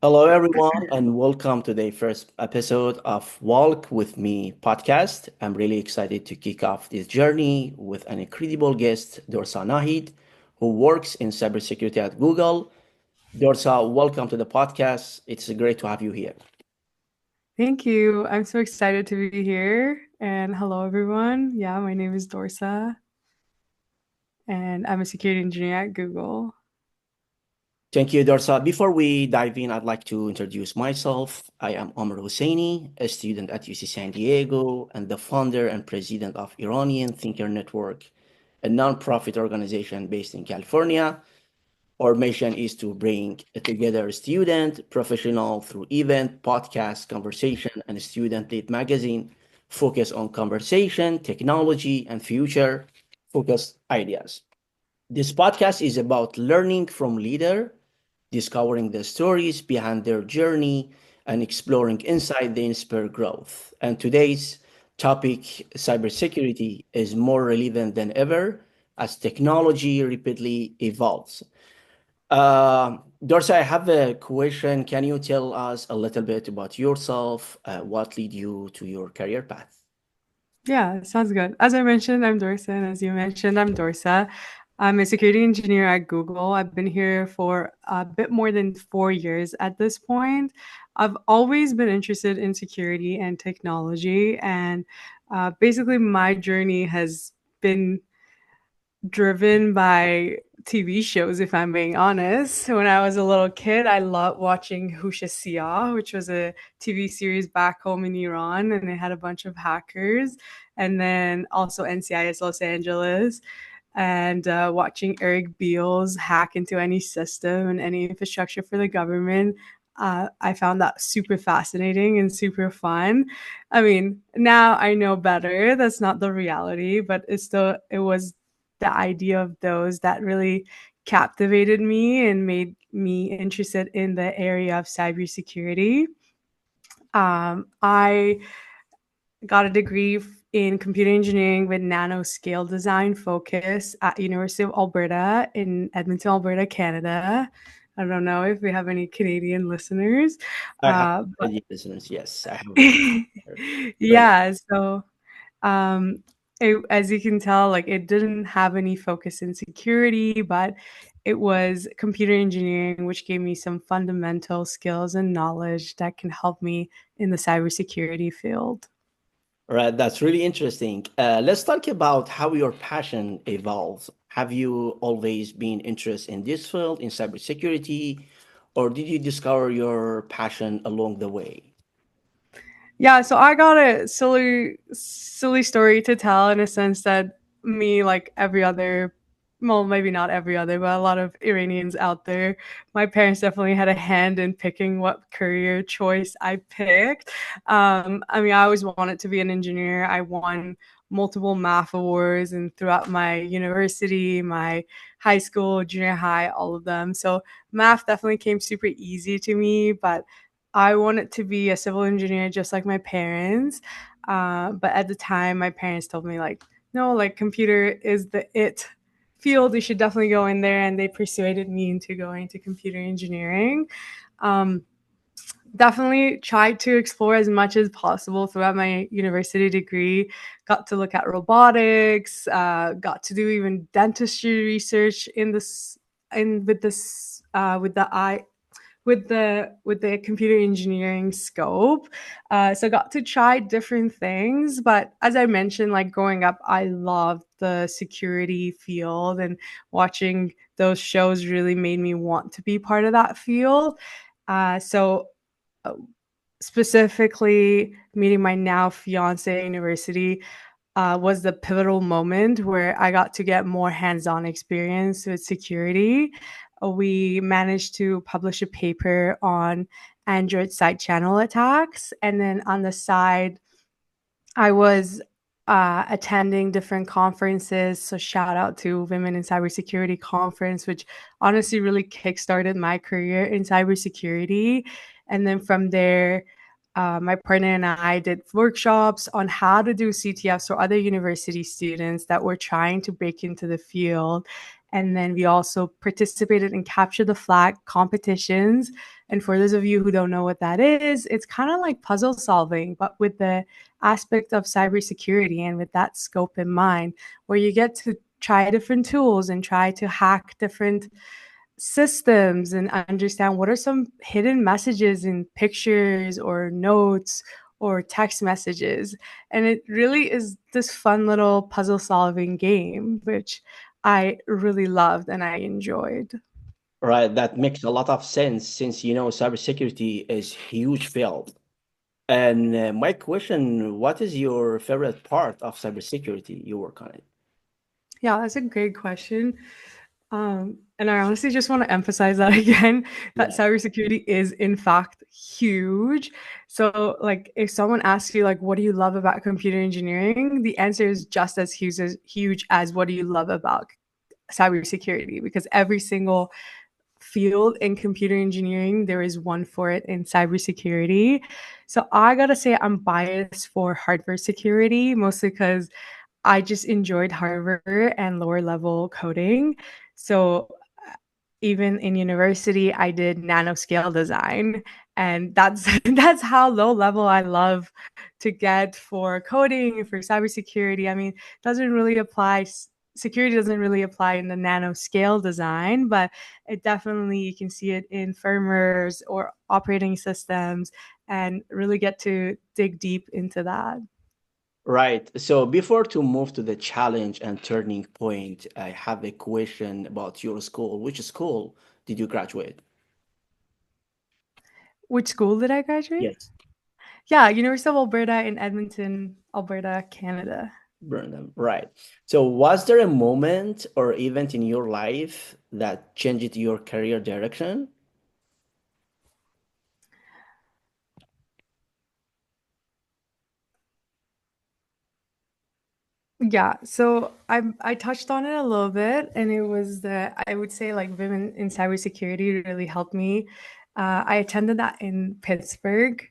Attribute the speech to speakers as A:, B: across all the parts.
A: Hello, everyone, and welcome to the first episode of Walk with Me podcast. I'm really excited to kick off this journey with an incredible guest, Dorsa Nahid, who works in cybersecurity at Google. Dorsa, welcome to the podcast. It's great to have you here.
B: Thank you. I'm so excited to be here. And hello, everyone. Yeah, my name is Dorsa, and I'm a security engineer at Google.
A: Thank you, Dorsa. Before we dive in, I'd like to introduce myself. I am Amer Hosseini, a student at UC San Diego and the founder and president of Iranian Thinker Network, a nonprofit organization based in California. Our mission is to bring together student, professional through event, podcast, conversation, and student-led magazine focus on conversation, technology, and future-focused ideas. This podcast is about learning from leader, discovering the stories behind their journey, and exploring insight they inspire growth. And today's topic, cybersecurity, is more relevant than ever as technology rapidly evolves. Dorsa, I have a question. Can you tell us a little bit about yourself? What led you to your career path?
B: Yeah, sounds good. As I mentioned, I'm Dorsa, and as you mentioned, I'm Dorsa. I'm a security engineer at Google. I've been here for a bit more than 4 years at this point. I've always been interested in security and technology, and basically, my journey has been driven by TV shows, if I'm being honest. When I was a little kid, I loved watching Husha Sia, which was a TV series back home in Iran, and it had a bunch of hackers. And then also NCIS Los Angeles, and watching Eric Beals hack into any system and any infrastructure for the government. I found that super fascinating and super fun. I mean, now I know better. That's not the reality, but it was the idea of those that really captivated me and made me interested in the area of cybersecurity. I got a degree in computer engineering with nanoscale design focus at University of Alberta in Edmonton, Alberta, Canada. I don't know if we have any Canadian listeners,
A: I have
B: but
A: any listeners. Yes, I have a great.
B: yeah. So as you can tell, like it didn't have any focus in security, but it was computer engineering, which gave me some fundamental skills and knowledge that can help me in the cybersecurity field.
A: Right, that's really interesting. Let's talk about how your passion evolves. Have you always been interested in this field, in cybersecurity, or did you discover your passion along the way?
B: Yeah, so I got a silly story to tell in a sense that me, like every other, well, maybe not every other, but a lot of Iranians out there, my parents definitely had a hand in picking what career choice I picked. I mean, I always wanted to be an engineer. I won multiple math awards and throughout my university, my high school, junior high, all of them. So math definitely came super easy to me, but I wanted to be a civil engineer just like my parents. But at the time, my parents told me, like, no, like computer is the it field. You should definitely go in there. And they persuaded me into going to computer engineering. Um, Definitely tried to explore as much as possible throughout my university degree. Got to look at robotics, got to do even dentistry research in this in with this with the eye with the computer engineering scope. So got to try different things. But as I mentioned, like growing up, I loved the security field, and watching those shows really made me want to be part of that field. So uh, specifically meeting my now fiance at university was the pivotal moment where I got to get more hands-on experience with security. We managed to publish a paper on Android side channel attacks, and then on the side, I was attending different conferences. So shout out to Women in Cybersecurity conference, which honestly really kickstarted my career in cybersecurity. And then from there, my partner and I did workshops on how to do CTFs for other university students that were trying to break into the field. And then we also participated in capture the flag competitions. And for those of you who don't know what that is, it's kind of like puzzle solving, but with the aspect of cybersecurity and with that scope in mind, where you get to try different tools and try to hack different systems and understand what are some hidden messages in pictures or notes or text messages. And it really is this fun little puzzle solving game, which I really loved and I enjoyed.
A: Right, that makes a lot of sense since cybersecurity is huge field. And my question, what is your favorite part of cybersecurity you work on it?
B: Yeah, that's a great question. And I honestly just want to emphasize that again, that
A: Yeah.
B: cybersecurity is in fact huge. So, like, if someone asks you, like, what do you love about computer engineering? The answer is just as huge as what do you love about cybersecurity, because every single field in computer engineering, there is one for it in cybersecurity. So I gotta say, I'm biased for hardware security, mostly because I just enjoyed hardware and lower level coding. So even in university, I did nanoscale design, and that's that's how low level I love to get for coding for cybersecurity. I mean, doesn't really apply. Security doesn't really apply in the nanoscale design, but it definitely you can see it in firmwares or operating systems, and really get to dig deep into that.
A: Right. So before to move to the challenge and turning point, I have a question about your school. Which school did you graduate?
B: Which school did I graduate?
A: Yes.
B: Yeah, University of Alberta in Edmonton, Alberta, Canada.
A: Burnham. Right. So was there a moment or event in your life that changed your career direction?
B: Yeah, so I touched on it a little bit, and it was the I would say like women in cybersecurity really helped me. I attended that in Pittsburgh.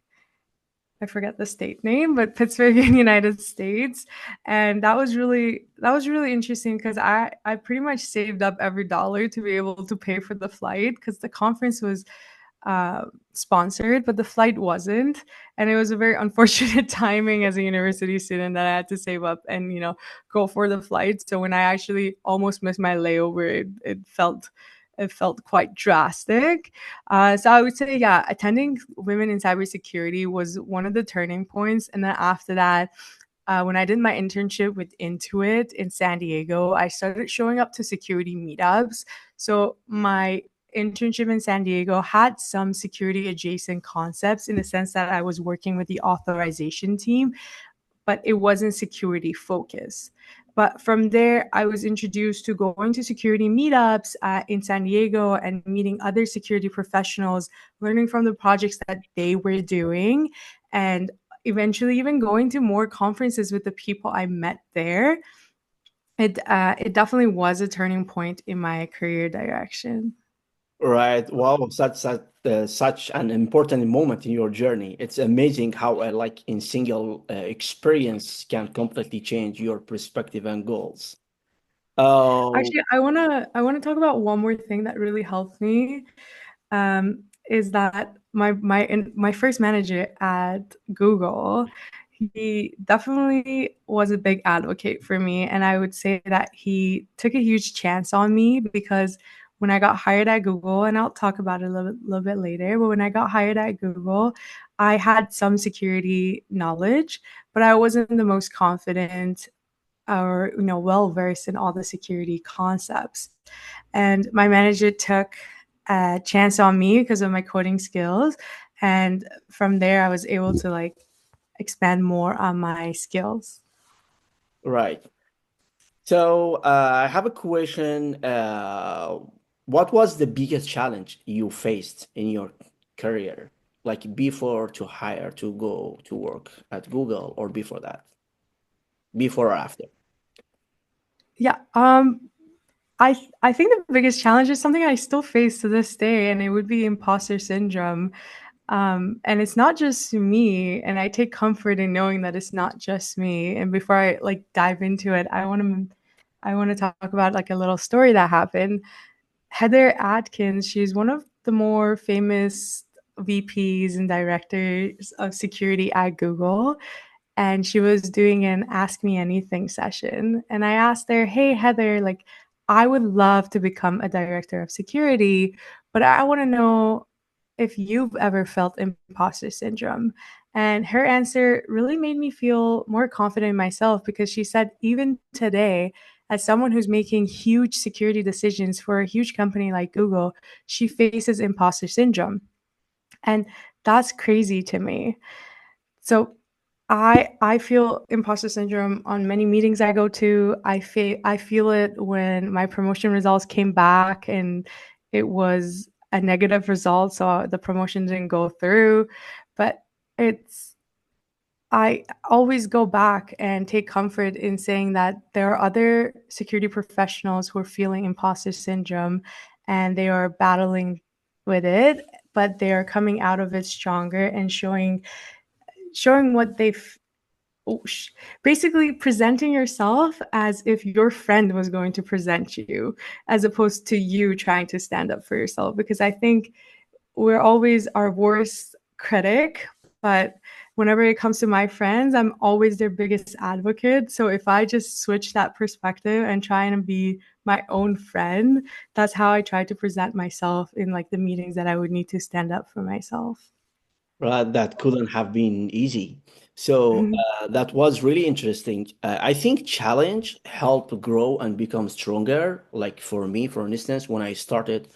B: I forget the state name, but Pittsburgh in the United States, and that was really interesting because I pretty much saved up every dollar to be able to pay for the flight because the conference was sponsored, but the flight wasn't. And it was a very unfortunate timing as a university student that I had to save up and, go for the flight. So when I actually almost missed my layover, it felt quite drastic. So I would say, yeah, attending Women in Cybersecurity was one of the turning points. And then after that, when I did my internship with Intuit in San Diego, I started showing up to security meetups. So my internship in San Diego had some security adjacent concepts in the sense that I was working with the authorization team, but it wasn't security focused. But from there, I was introduced to going to security meetups in San Diego and meeting other security professionals, learning from the projects that they were doing, and eventually even going to more conferences with the people I met there. It definitely was a turning point in my career direction.
A: Right. Wow, such an important moment in your journey. It's amazing how like in single experience can completely change your perspective and goals. Oh,
B: Actually, I wanna talk about one more thing that really helped me. Is that my first manager at Google, he definitely was a big advocate for me, and I would say that he took a huge chance on me because when I got hired at Google, and I'll talk about it a little bit later, but when I got hired at Google, I had some security knowledge, but I wasn't the most confident or well versed in all the security concepts. And my manager took a chance on me because of my coding skills, and from there I was able to like expand more on my skills.
A: right. So I have a question. What was the biggest challenge you faced in your career, like before to hire to go to work at Google or before that, before or after?
B: Yeah, I think the biggest challenge is something I still face to this day, and it would be imposter syndrome. And it's not just me, and I take comfort in knowing that it's not just me. And before I like dive into it, I want to talk about like a little story that happened. Heather Adkins, she's one of the more famous VPs and directors of security at Google. And she was doing an Ask Me Anything session. And I asked her, hey, Heather, like, I would love to become a director of security, but I want to know if you've ever felt imposter syndrome. And her answer really made me feel more confident in myself because she said, even today, as someone who's making huge security decisions for a huge company like Google, she faces imposter syndrome. And that's crazy to me. So I feel imposter syndrome on many meetings I go to. I feel it when my promotion results came back and it was a negative result, so the promotion didn't go through. But it's I always go back and take comfort in saying that there are other security professionals who are feeling imposter syndrome and they are battling with it, but they are coming out of it stronger and showing what they've oh, basically presenting yourself as if your friend was going to present you as opposed to you trying to stand up for yourself, because I think we're always our worst critic, but whenever it comes to my friends, I'm always their biggest advocate. So if I just switch that perspective and try and be my own friend, that's how I try to present myself in like the meetings that I would need to stand up for myself.
A: Right, that couldn't have been easy. So that was really interesting. I think challenge help grow and become stronger. Like for me, for instance, when I started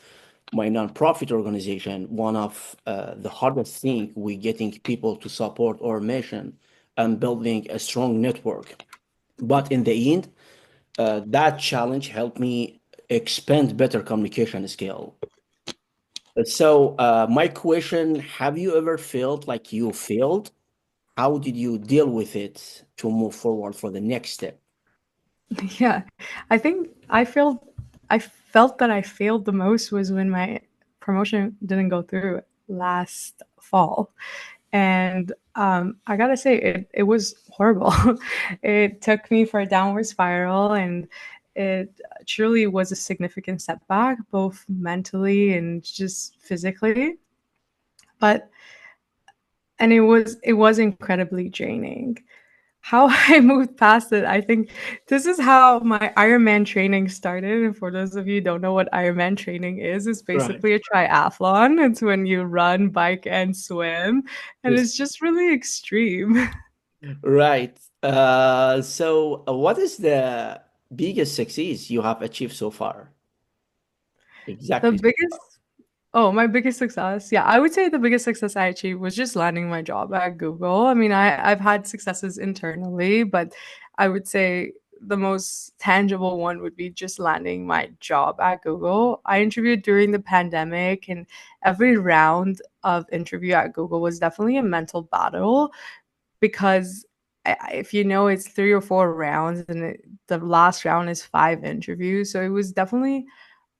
A: my nonprofit organization, one of the hardest thing we getting people to support our mission and building a strong network. But in the end, that challenge helped me expand better communication skill. So, my question, have you ever felt like you failed? How did you deal with it to move forward for the next step?
B: Yeah, I think I felt that I failed the most was when my promotion didn't go through last fall. And I gotta say, it was horrible. It took me for a downward spiral, and it truly was a significant setback, both mentally and just physically. But and it was incredibly draining. How I moved past it, I think this is how my Ironman training started. And for those of you who don't know what Ironman training is, it's
A: Right.
B: basically a triathlon. It's when you run, bike, and swim. And
A: Yes.
B: it's just really extreme.
A: Right. So, what is the biggest success you have achieved so far?
B: The
A: Exactly.
B: biggest Oh, my biggest success. Yeah, I would say the biggest success I achieved was just landing my job at Google. I mean, I've had successes internally, but I would say the most tangible one would be just landing my job at Google. I interviewed during the pandemic, and every round of interview at Google was definitely a mental battle because if you know it's 3 or 4 rounds and the last round is 5 interviews. So it was definitely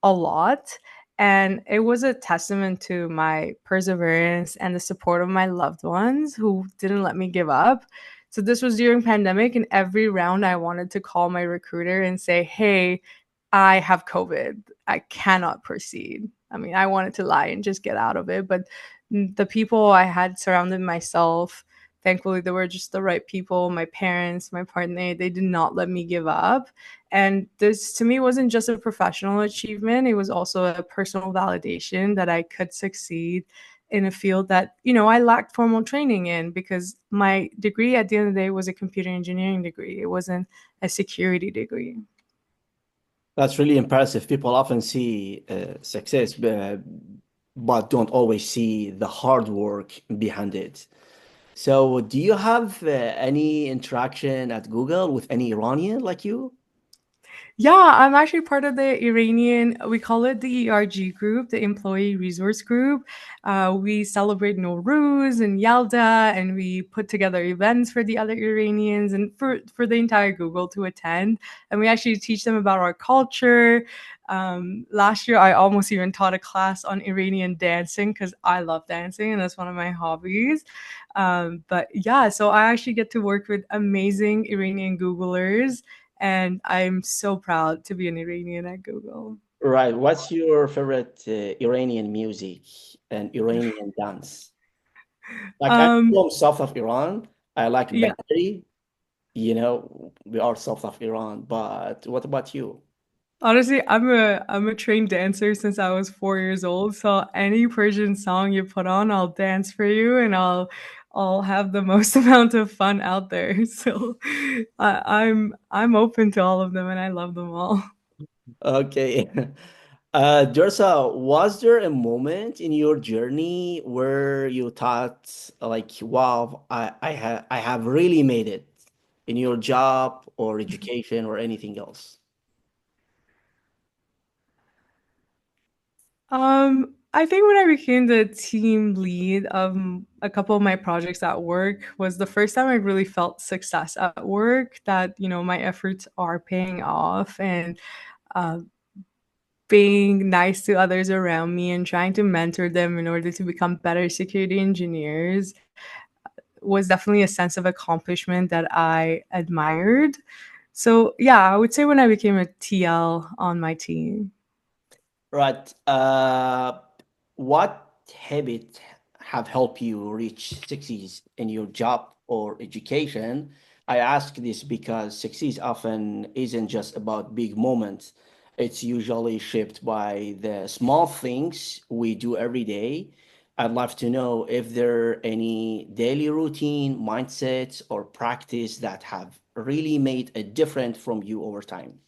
B: a lot. And it was a testament to my perseverance and the support of my loved ones who didn't let me give up. So this was during pandemic, and every round I wanted to call my recruiter and say, "Hey, I have COVID. I cannot proceed." I mean, I wanted to lie and just get out of it, but the people I had surrounded myself, thankfully, they were just the right people. My parents, my partner, they did not let me give up. And this to me wasn't just a professional achievement, it was also a personal validation that I could succeed in a field that, I lacked formal training in because my degree at the end of the day was a computer engineering degree. It wasn't a security degree.
A: That's really impressive. People often see success, but don't always see the hard work behind it. So, do you have any interaction at Google with any Iranian like you?
B: Yeah, I'm actually part of the Iranian, we call it the ERG group, the Employee Resource Group. We celebrate Nowruz and Yalda, and we put together events for the other Iranians and for the entire Google to attend. And we actually teach them about our culture. Last year, I almost even taught a class on Iranian dancing because I love dancing and that's one of my hobbies. But yeah, so I actually get to work with amazing Iranian Googlers and I'm so proud to be an Iranian at Google.
A: Right. What's your favorite Iranian music and Iranian dance? Like I'm
B: Um,
A: from south of Iran. I like
B: yeah,
A: Bangladesh. You know, we are south of Iran. But what about you?
B: honestly, I'm a trained dancer since I was 4 years old. So any Persian song you put on, I'll dance for you, and I'll have the most amount of fun out there. So I'm open to all of them, and I love them all.
A: Okay. Dorsa, was there a moment in your journey where you thought like, wow, I have really made it in your job or education or anything else?
B: I think when I became the team lead of a couple of my projects at work was the first time I really felt success at work, that, my efforts are paying off, and uh, being nice to others around me and trying to mentor them in order to become better security engineers was definitely a sense of accomplishment that I admired. So, yeah, I would say when I became a TL on my team.
A: Right. What habit have helped you reach success in your job or education? I ask this because success often isn't just about big moments. It's usually shaped by the small things we do every day. I'd love to know if there are any daily routine, mindsets, or practice that have really made a difference from you over time.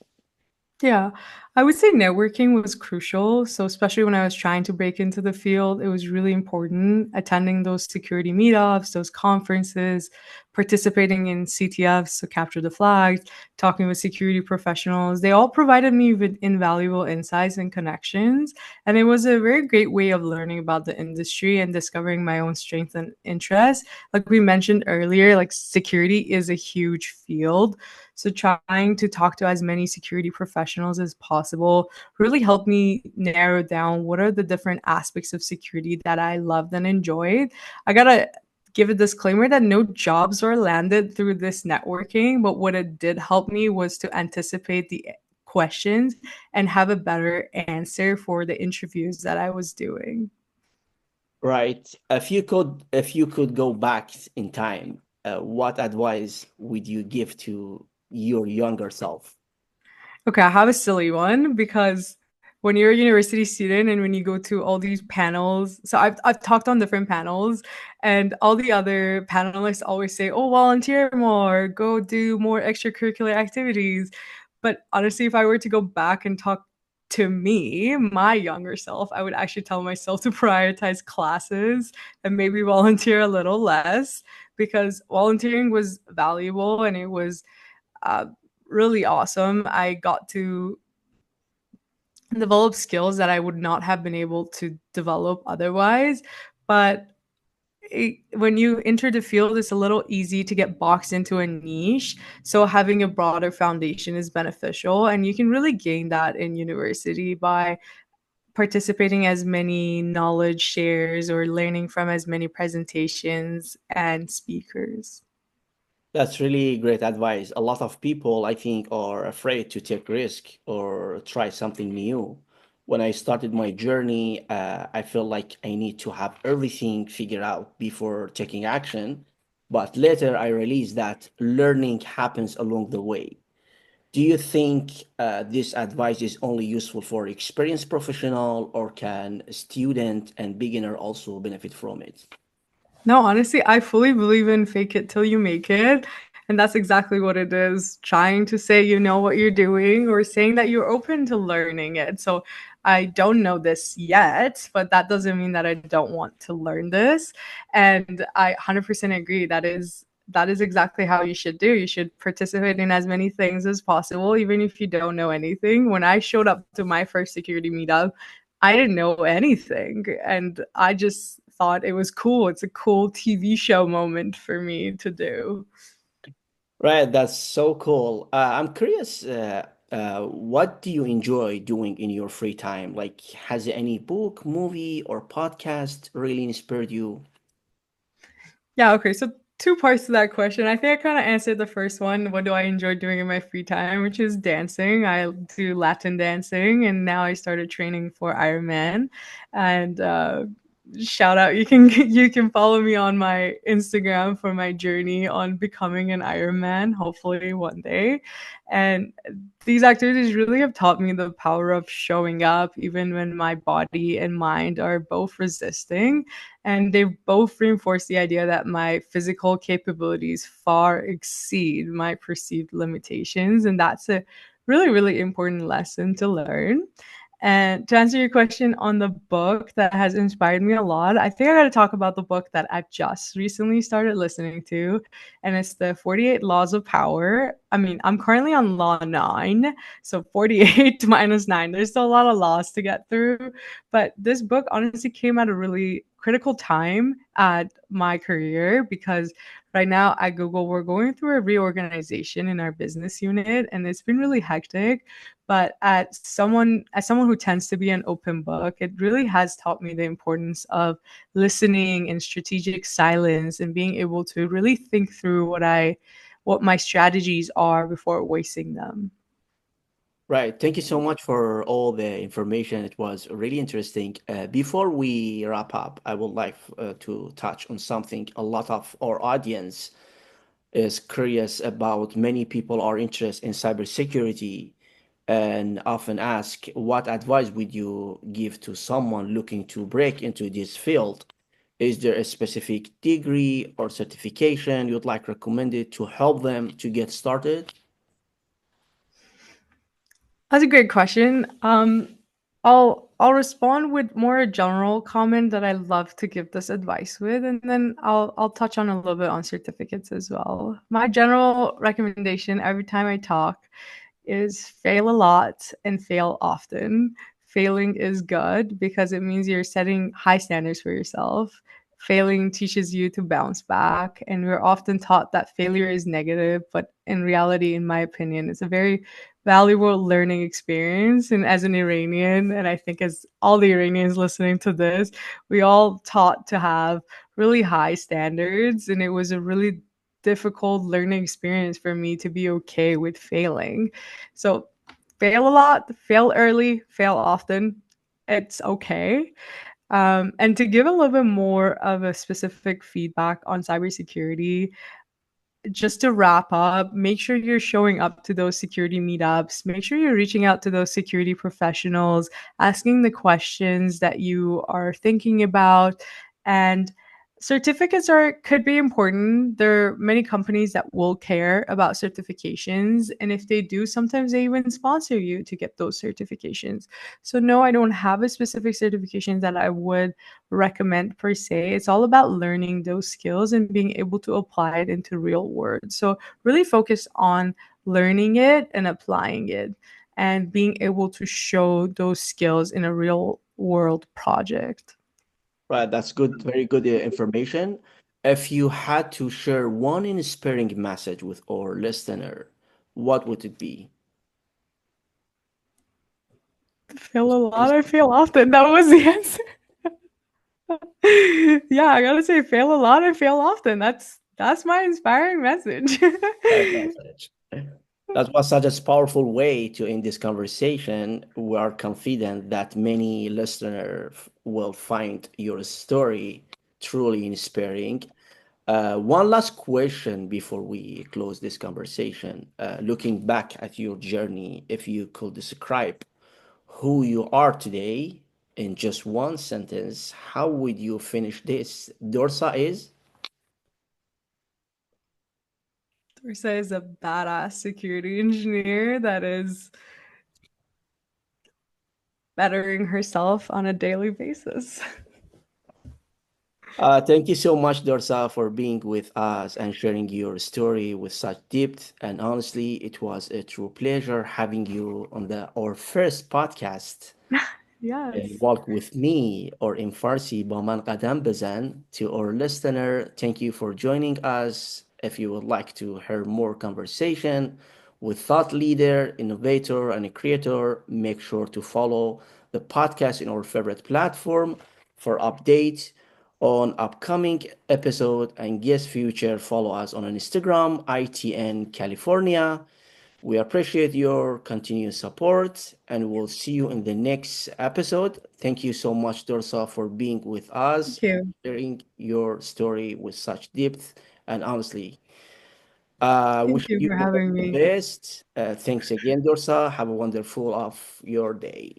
B: Yeah, I would say networking was crucial. So, especially when I was trying to break into the field, it was really important attending those security meetups, those conferences, participating in CTFs, so capture the flags, talking with security professionals. They all provided me with invaluable insights and connections. And it was a very great way of learning about the industry and discovering my own strengths and interests. Like we mentioned earlier, like security is a huge field. So trying to talk to as many security professionals as possible really helped me narrow down what are the different aspects of security that I loved and enjoyed. I gotta give a disclaimer that no jobs were landed through this networking, but what it did help me was to anticipate the questions and have a better answer for the interviews that I was doing.
A: Right. If you could go back in time, what advice would you give to your younger self?
B: Okay, I have a silly one because when you're a university student and when you go to all these panels, so I've talked on different panels, and all the other panelists always say, "Oh, volunteer more, go do more extracurricular activities." But honestly, if I were to go back and talk to me, my younger self, I would actually tell myself to prioritize classes and maybe volunteer a little less, because volunteering was valuable and it was uh, really awesome. I got to develop skills that I would not have been able to develop otherwise. But when you enter the field, it's a little easy to get boxed into a niche. So having a broader foundation is beneficial, and you can really gain that in university by participating as many knowledge shares or learning from as many presentations and speakers.
A: That's really great advice. A lot of people, I think, are afraid to take risk or try something new. When I started my journey, I felt like I need to have everything figured out before taking action. But later, I realized that learning happens along the way. Do you think this advice is only useful for experienced professional, or can a student and beginner also benefit from it?
B: No, honestly, I fully believe in fake it till you make it. And that's exactly what it is. Trying to say you know what you're doing or saying that you're open to learning it. So I don't know this yet, but that doesn't mean that I don't want to learn this. And I 100% agree that is exactly how you should do. You should participate in as many things as possible, even if you don't know anything. When I showed up to my first security meetup, I didn't know anything. And I just thought it was cool. It's a cool TV show moment for me to do.
A: Right, that's so cool. I'm curious, what do you enjoy doing in your free time? Like, has any book, movie, or podcast really inspired you?
B: Yeah, okay. So two parts to that question. I think I kind of answered the first one. What do I enjoy doing in my free time? Which is dancing. I do Latin dancing, and now I started training for Ironman. And shout out, you can you can follow me on my Instagram for my journey on becoming an Ironman. Hopefully one day. And these activities really have taught me the power of showing up, even when my body and mind are both resisting, and they both reinforce the idea that my physical capabilities far exceed my perceived limitations, and that's a really really important lesson to learn. And to answer your question on the book that has inspired me a lot, I think I got to talk about the book that I just recently started listening to, and it's the 48 Laws of Power. I mean, I'm currently on law 9, so 48 minus 9. There's still a lot of laws to get through, but this book honestly came at a really critical time at my career because right now at Google, we're going through a reorganization in our business unit, and it's been really hectic. But as someone who tends to be an open book, it really has taught me the importance of listening and strategic silence and being able to really think through what my strategies are before wasting them.
A: Right. Thank you so much for all the information. It was really interesting. Before we wrap up, I would like to touch on something a lot of our audience is curious about. Many people are interested in cybersecurity and often ask, what advice would you give to someone looking to break into this field? Is there a specific degree or certification you'd like recommended to help them to get started?
B: That's a great question. I'll respond with more a general comment that I love to give this advice with, and then I'll touch on a little bit on certificates as well. My general recommendation every time I talk is fail a lot and fail often. Failing is good because it means you're setting high standards for yourself. Failing teaches you to bounce back, and we're often taught that failure is negative, but in reality, in my opinion, it's a very valuable learning experience. And as an Iranian, and I think as all the Iranians listening to this, we all taught to have really high standards, and it was a really difficult learning experience for me to be okay with failing. So fail a lot, fail early, fail often. It's okay. And to give a little bit more of a specific feedback on cybersecurity, just to wrap up, make sure you're showing up to those security meetups. Make sure you're reaching out to those security professionals, asking the questions that you are thinking about. And certificates are could be important. There are many companies that will care about certifications, and if they do, sometimes they even sponsor you to get those certifications. So no, I don't have a specific certification that I would recommend per se. It's all about learning those skills and being able to apply it into real world. So really focus on learning it and applying it and being able to show those skills in a real world project.
A: Right, that's good, very good information. If you had to share one inspiring message with our listener, what would it be?
B: Fail a lot, I fail often. That was the answer. Yeah, I gotta say, fail a lot, I fail often. That's my inspiring message.
A: Right message. That was such a powerful way to end this conversation. We are confident that many listeners will find your story truly inspiring. One last question before we close this conversation. Looking back at your journey, if you could describe who you are today in just one sentence, how would you finish this? Dorsa is?
B: Dorsa is a badass security engineer that is bettering herself on a daily basis.
A: Thank you so much, Dorsa, for being with us and sharing your story with such depth. And honestly, it was a true pleasure having you on our first podcast.
B: Yes.
A: Walk with me or in Farsi با من قدم بزن. To our listener, thank you for joining us. If you would like to hear more conversation with thought leader, innovator, and a creator, make sure to follow the podcast in our favorite platform for updates on upcoming episode and guest future. Follow us on Instagram, ITN California. We appreciate your continued support and we'll see you in the next episode. Thank you so much, Dorsa, for being with us
B: Thank
A: and
B: you.
A: sharing your story with such depth and honestly.
B: Thank
A: Wishing
B: you
A: you
B: for
A: all
B: having
A: the
B: me.
A: best. Thanks again, Dorsa. Have a wonderful of your day.